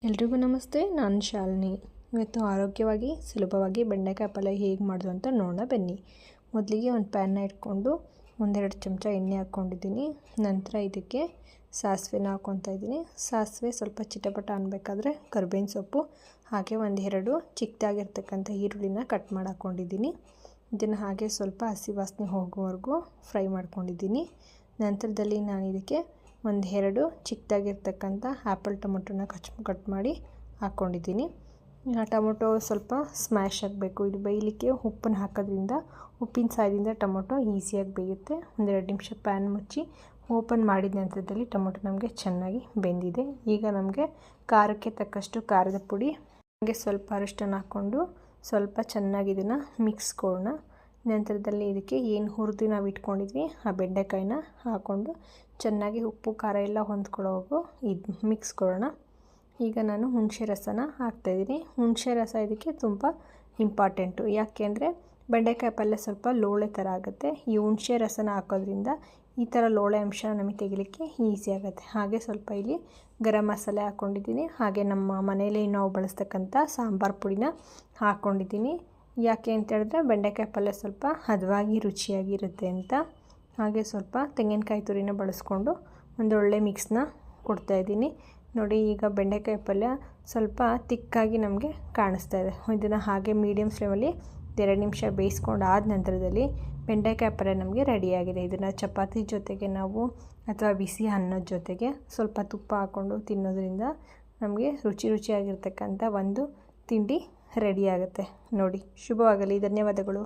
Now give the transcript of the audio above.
ಎಲ್ರಿಗೂ ನಮಸ್ತೆ, ನಾನು ಶಾಲಿನಿ. ಇವತ್ತು ಆರೋಗ್ಯವಾಗಿ ಸುಲಭವಾಗಿ ಬೆಂಡೆಕಾಯಿ ಪಲ್ಯ ಹೇಗೆ ಮಾಡೋದು ಅಂತ ನೋಡೋಣ ಬನ್ನಿ. ಮೊದಲಿಗೆ ಒಂದು ಪ್ಯಾನ್ನ ಇಟ್ಕೊಂಡು ಒಂದೆರಡು ಚಮಚ ಎಣ್ಣೆ ಹಾಕ್ಕೊಂಡಿದ್ದೀನಿ. ನಂತರ ಇದಕ್ಕೆ ಸಾಸಿವೆನ ಹಾಕ್ಕೊತಾ ಇದ್ದೀನಿ. ಸಾಸಿವೆ ಸ್ವಲ್ಪ ಚಿಟಪಟ ಅನ್ನಬೇಕಾದ್ರೆ ಕರಿಬೇವಿನ ಸೊಪ್ಪು ಹಾಗೆ ಒಂದೆರಡು ಚಿಕ್ಕದಾಗಿರ್ತಕ್ಕಂಥ ಈರುಳ್ಳಿನ ಕಟ್ ಮಾಡಿ ಹಾಕ್ಕೊಂಡಿದ್ದೀನಿ. ಇದನ್ನು ಹಾಗೆ ಸ್ವಲ್ಪ ಹಸಿ ವಾಸನೆ ಹೋಗೋವರೆಗೂ ಫ್ರೈ ಮಾಡ್ಕೊಂಡಿದ್ದೀನಿ. ನಂತರದಲ್ಲಿ ನಾನು ಇದಕ್ಕೆ ಒಂದೆರಡು ಚಿಕ್ಕದಾಗಿರ್ತಕ್ಕಂಥ ಆ್ಯಪಲ್ ಟೊಮೊಟೊನ ಕಟ್ ಮಾಡಿ ಹಾಕ್ಕೊಂಡಿದ್ದೀನಿ. ಆ ಟೊಮೊಟೊ ಸ್ವಲ್ಪ ಸ್ಮ್ಯಾಶ್ ಆಗಬೇಕು. ಇದು ಬೇಯಲಿಕ್ಕೆ ಉಪ್ಪನ್ನು ಹಾಕೋದ್ರಿಂದ ಉಪ್ಪಿನ ಸಹಾಯದಿಂದ ಟೊಮೊಟೊ ಈಸಿಯಾಗಿ ಬೇಯುತ್ತೆ. ಒಂದೆರಡು ನಿಮಿಷ ಪ್ಯಾನ್ ಮುಚ್ಚಿ ಓಪನ್ ಮಾಡಿದ ನಂತರದಲ್ಲಿ ಟೊಮೊಟೊ ನಮಗೆ ಚೆನ್ನಾಗಿ ಬೆಂದಿದೆ. ಈಗ ನಮಗೆ ಖಾರಕ್ಕೆ ತಕ್ಕಷ್ಟು ಖಾರದ ಪುಡಿ ಹಾಗೆ ಸ್ವಲ್ಪ ಅರಿಶಿನ ಹಾಕ್ಕೊಂಡು ಸ್ವಲ್ಪ ಚೆನ್ನಾಗಿ ಇದನ್ನು ಮಿಕ್ಸ್ ಕೊಡೋಣ. ನಂತರದಲ್ಲಿ ಇದಕ್ಕೆ ಏನು ಹುರಿದು ನಾವು ಇಟ್ಕೊಂಡಿದ್ವಿ ಆ ಬೆಂಡೆಕಾಯಿನ ಹಾಕ್ಕೊಂಡು ಚೆನ್ನಾಗಿ ಉಪ್ಪು ಖಾರ ಎಲ್ಲ ಹೊಂದ್ಕೊಳ್ಳೋವರೆಗೂ ಇದು ಮಿಕ್ಸ್ ಕೊಡೋಣ. ಈಗ ನಾನು ಹುಣಸೆ ರಸನ ಹಾಕ್ತಾಯಿದ್ದೀನಿ. ಹುಣಸೆ ರಸ ಇದಕ್ಕೆ ತುಂಬ ಇಂಪಾರ್ಟೆಂಟು. ಯಾಕೆ ಅಂದರೆ ಬೆಂಡೆಕಾಯಿ ಪಲ್ಯ ಸ್ವಲ್ಪ ಲೋಳೆ ಥರ ಆಗುತ್ತೆ. ಈ ಹುಣಸೆ ರಸನ ಹಾಕೋದ್ರಿಂದ ಈ ಥರ ಲೋಳೆ ಅಂಶ ನಮಗೆ ತೆಗಿಲಿಕ್ಕೆ ಈಸಿ ಆಗುತ್ತೆ. ಹಾಗೆ ಸ್ವಲ್ಪ ಇಲ್ಲಿ ಗರಂ ಮಸಾಲೆ ಹಾಕ್ಕೊಂಡಿದ್ದೀನಿ. ಹಾಗೆ ನಮ್ಮ ಮನೆಯಲ್ಲಿ ನಾವು ಬಳಸ್ತಕ್ಕಂಥ ಸಾಂಬಾರು ಪುಡಿನ ಹಾಕ್ಕೊಂಡಿದ್ದೀನಿ. ಯಾಕೆ ಅಂತ ಹೇಳಿದ್ರೆ ಬೆಂಡೆಕಾಯಿ ಪಲ್ಯ ಸ್ವಲ್ಪ ಹದವಾಗಿ ರುಚಿಯಾಗಿರುತ್ತೆ ಅಂತ. ಹಾಗೆ ಸ್ವಲ್ಪ ತೆಂಗಿನಕಾಯಿ ತುರಿನ ಬಳಸ್ಕೊಂಡು ಒಂದೊಳ್ಳೆ ಮಿಕ್ಸ್ನ ಕೊಡ್ತಾಯಿದ್ದೀನಿ. ನೋಡಿ, ಈಗ ಬೆಂಡೆಕಾಯಿ ಪಲ್ಯ ಸ್ವಲ್ಪ ತಿಕ್ಕಾಗಿ ನಮಗೆ ಕಾಣಿಸ್ತಾ ಇದೆ. ಇದನ್ನು ಹಾಗೆ ಮೀಡಿಯಮ್ ಫ್ಲೇಮಲ್ಲಿ 2 ನಿಮಿಷ ಬೇಯಿಸ್ಕೊಂಡು ಆದ ನಂತರದಲ್ಲಿ ಬೆಂಡೆಕಾಯಿ ಪಲ್ಯ ನಮಗೆ ರೆಡಿಯಾಗಿದೆ. ಇದನ್ನು ಚಪಾತಿ ಜೊತೆಗೆ ನಾವು ಅಥವಾ ಬಿಸಿ ಅನ್ನದ ಜೊತೆಗೆ ಸ್ವಲ್ಪ ತುಪ್ಪ ಹಾಕ್ಕೊಂಡು ತಿನ್ನೋದ್ರಿಂದ ನಮಗೆ ರುಚಿಯಾಗಿರ್ತಕ್ಕಂಥ ಒಂದು ತಿಂಡಿ ರೆಡಿಯಾಗುತ್ತೆ. ನೋಡಿ, ಶುಭವಾಗಲಿ. ಧನ್ಯವಾದಗಳು.